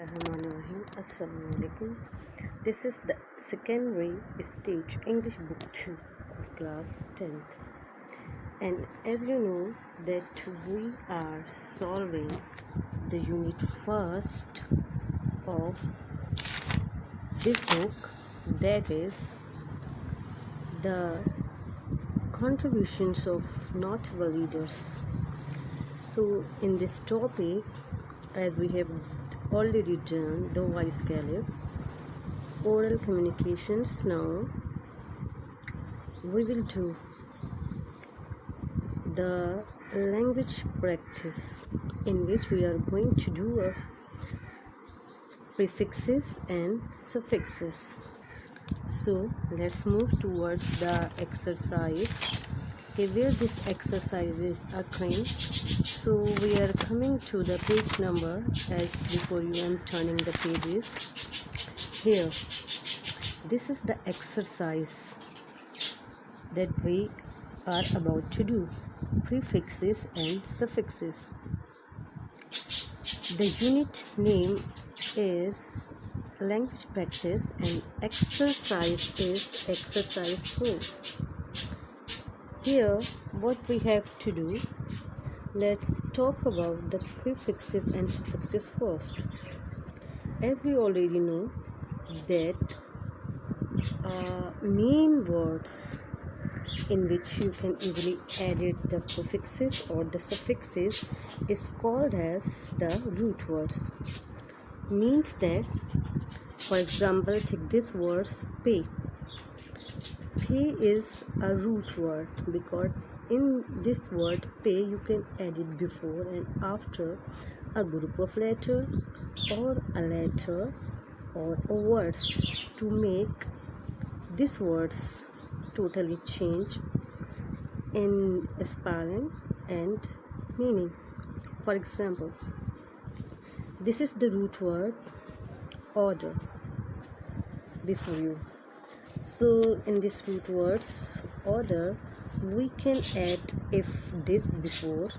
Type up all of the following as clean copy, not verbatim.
Bismillahirrahmanirrahim. Assalamualaikum. This is the secondary stage English book 2 of class 10th. And as you know that we are solving the unit first of this book, that is the contributions of notable leaders. So in this topic, as we have already done the voice caliph, oral communications, now we will do the language practice, in which we are going to do prefixes and suffixes. So let's move towards the exercise. Okay, where this exercise is occurring, so we are coming to the page number. As before, you am turning the pages here. This is the exercise that we are about to do, prefixes and suffixes. The unit name is language practice and exercise is exercise 4. Here, what we have to do, let's talk about the prefixes and suffixes first. As we already know that main words in which you can easily edit the prefixes or the suffixes is called as the root words. Means that, for example, take this word pay. Pay is a root word because in this word pay you can add it before and after a group of letter or a letter or words to make these words totally change in spelling and meaning. For example, this is the root word order before you. So in this root words order, we can add if this before,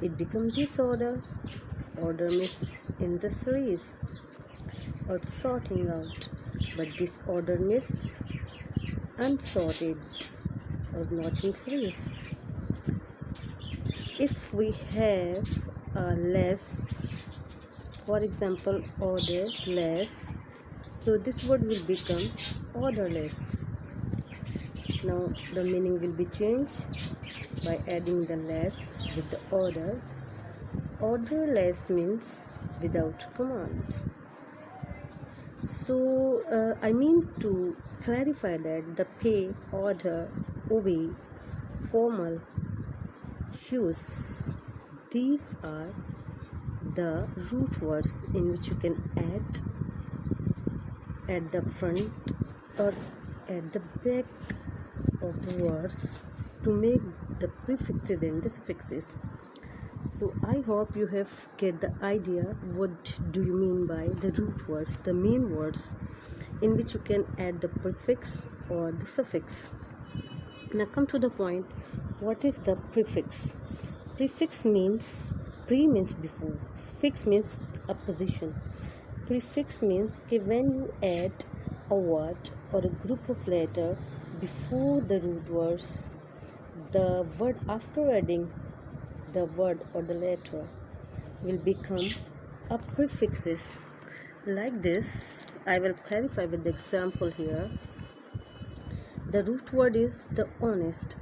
it becomes disorder. Order means in the series or sorting out, but disorder means unsorted or not in series. If we have a less, for example, order less, so this word will become orderless. Now the meaning will be changed by adding the less with the order. Orderless means without command. So I mean to clarify that the pay, order, obey, formal, use, these are the root words in which you can add at the front or at the back of the words to make the prefixes and the suffixes. So I hope you have get the idea what do you mean by the root words, the main words in which you can add the prefix or the suffix. Now come to the point, what is the prefix? Prefix means, pre means before, fix means a position. Prefix means when you add a word or a group of letters before the root words, the word after adding the word or the letter will become a prefixes. Like this, I will clarify with the example here. The root word is the honest.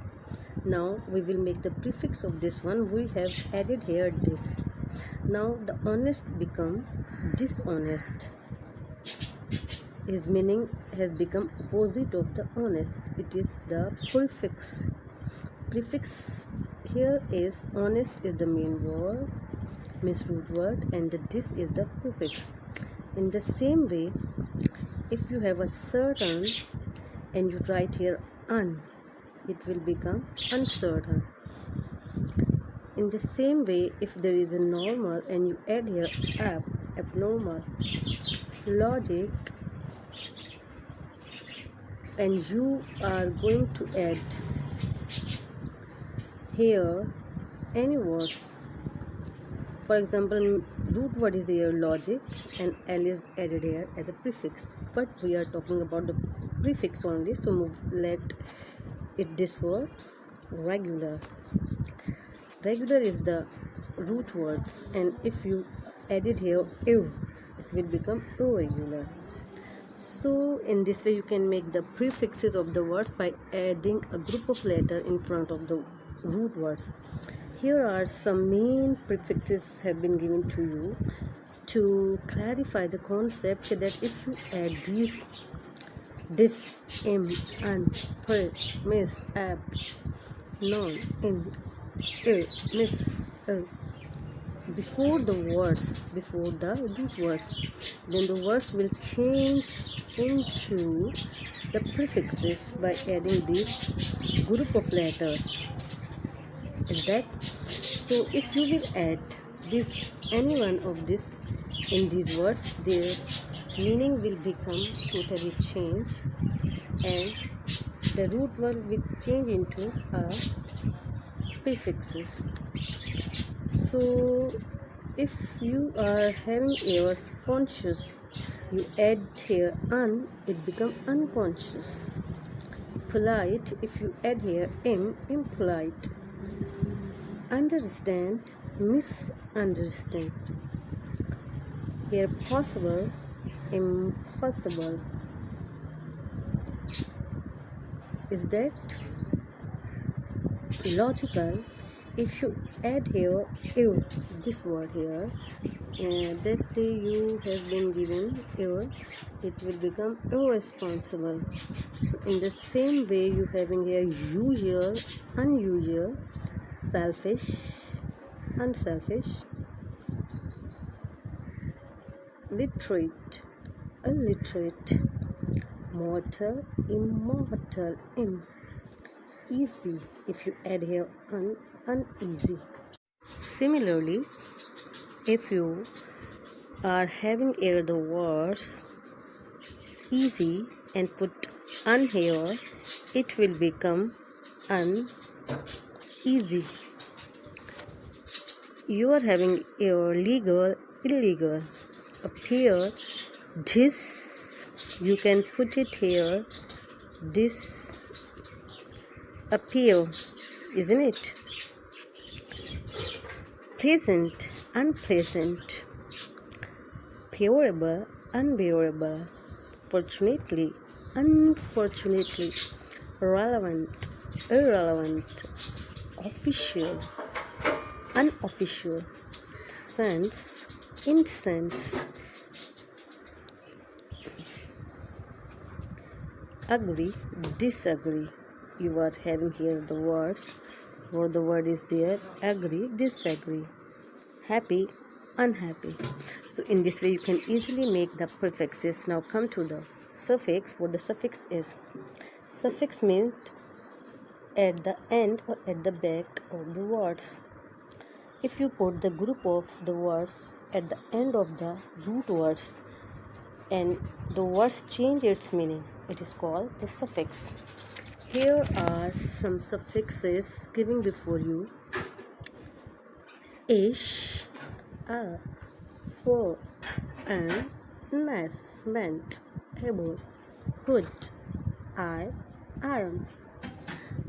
Now we will make the prefix of this one. We have added here this. Now the honest become dishonest. His meaning has become opposite of the honest. It is the prefix. Prefix here is honest is the main word, means root word, and the dis is the prefix. In the same way, if you have a certain and you write here un, it will become uncertain. In the same way, if there is a normal and you add here abnormal, logic, and you are going to add here any words, For example, root word is here logic and L is added here as a prefix, but we are talking about the prefix only, so let it this word regular. Regular is the root words, and if you added here ir, it will become irregular. So in this way you can make the prefixes of the words by adding a group of letters in front of the root words. Here are some main prefixes have been given to you to clarify the concept that if you add these dis, im, an, per, mis, ab, non, in, ir, mis, before the root words, then the words will change into the prefixes by adding this group of letters. Is that so? If you will add any one of this in these words, their meaning will become totally changed, and the root word will change into prefixes. So if you are having errors conscious, you add here un, it becomes unconscious. Polite, if you add here impolite. Understand, misunderstand. Here possible, impossible. Is that logical? If you add here ir, this word here, that you have been given ir, it will become irresponsible. So in the same way you having here usual, unusual, selfish, unselfish, literate, illiterate, mortal, immortal, easy. If you add here uneasy. Similarly, if you are having here the words easy and put un here, it will become uneasy. You are having your legal, illegal. Appear, this, you can put it here, this, appear, isn't it? Pleasant, unpleasant, bearable, unbearable, fortunately, unfortunately, relevant, irrelevant, official, unofficial, sense, incense, agree, disagree. You are having here the words where the word is there, agree, disagree, happy, unhappy. So in this way you can easily make the prefixes. Now come to the suffix. What the suffix is? Suffix means at the end or at the back of the words. If you put the group of the words at the end of the root words and the words change its meaning, it is called the suffix. Here are some suffixes given before you. Ish, for, and, mess, meant, able, hood, iron.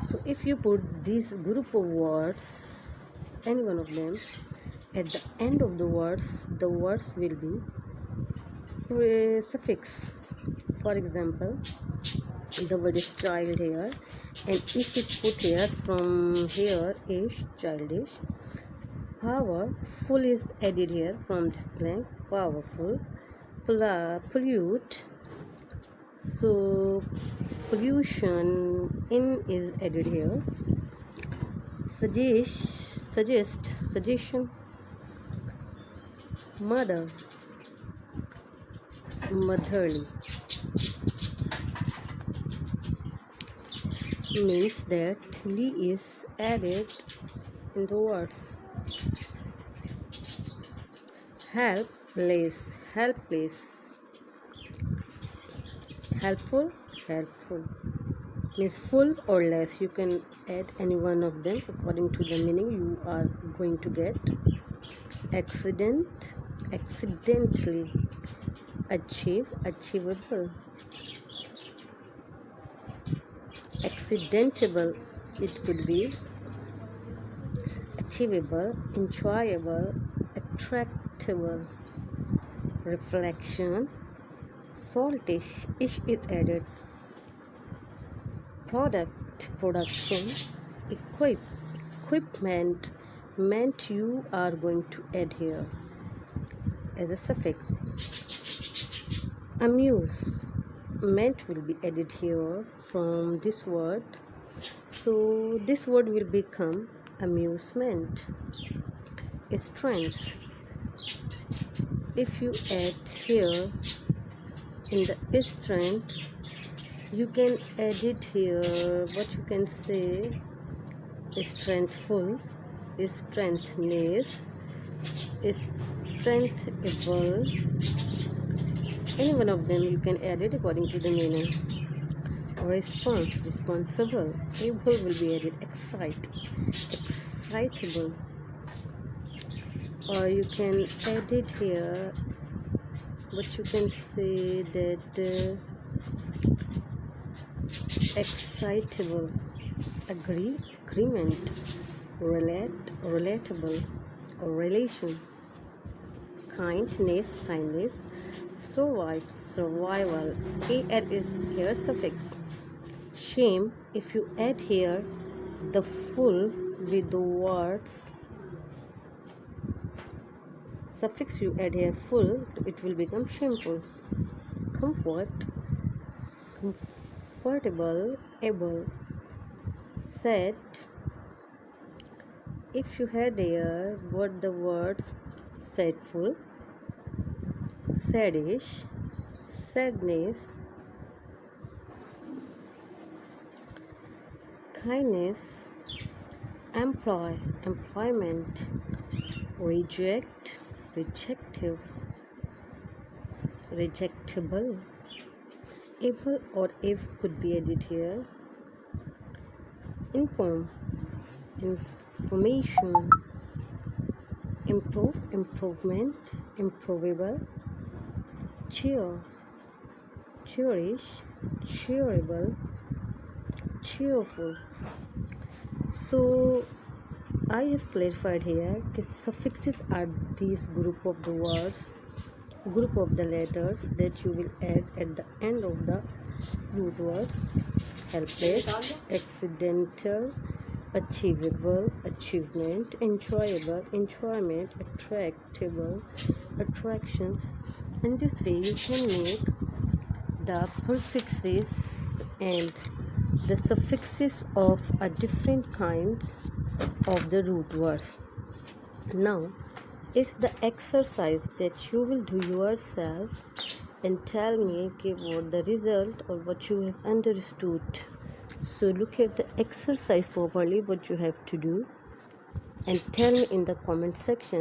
So if you put this group of words, any one of them, at the end of the words will be suffix. For example, the word is child here, and if it put here from here ish, childish. Powerful is added here from this blank, powerful. Pollute, so pollution in is added here. Suggest, suggestion. Mother, motherly, means that li is added in the words. Helpless, helpless, helpful, helpful, means full or less. You can add any one of them according to the meaning you are going to get. Accident, accidentally, achieve, achievable, accidentable, it could be achievable, enjoyable, attractable, reflection, saltish, ish is added, product, production, equipment, meant you are going to add here as a suffix. Amuse, meant will be added here from this word, so this word will become amusement. Strength, if you add here in the strength, you can add it here, what you can say, strengthful, strengthness, strengthable, any one of them you can add it according to the meaning. Response, responsible, able will be added, excitable, or you can add it here, what you can say, that excitable, agreement, relatable, or relation, kindness, survival, add is here suffix. Shame, if you add here the full with the words suffix, you add here full, it will become shameful. Comfort, comfortable, able, sad, if you had here what the words sadful, sadish, sadness, kindness, employment, reject, rejectable, able or if could be added here. Information, improvement, improvable, cherish, cheerable, cheerful. So I have clarified here that suffixes are these group of the words, group of the letters that you will add at the end of the root words. Helpless, accidental, achievable, achievement, enjoyable, enjoyment, attractable, attractions. And this way you can make the prefixes and the suffixes of a different kinds of the root words. Now it's the exercise that you will do yourself and tell me what the result or what you have understood. So look at the exercise properly what you have to do and tell me in the comment section.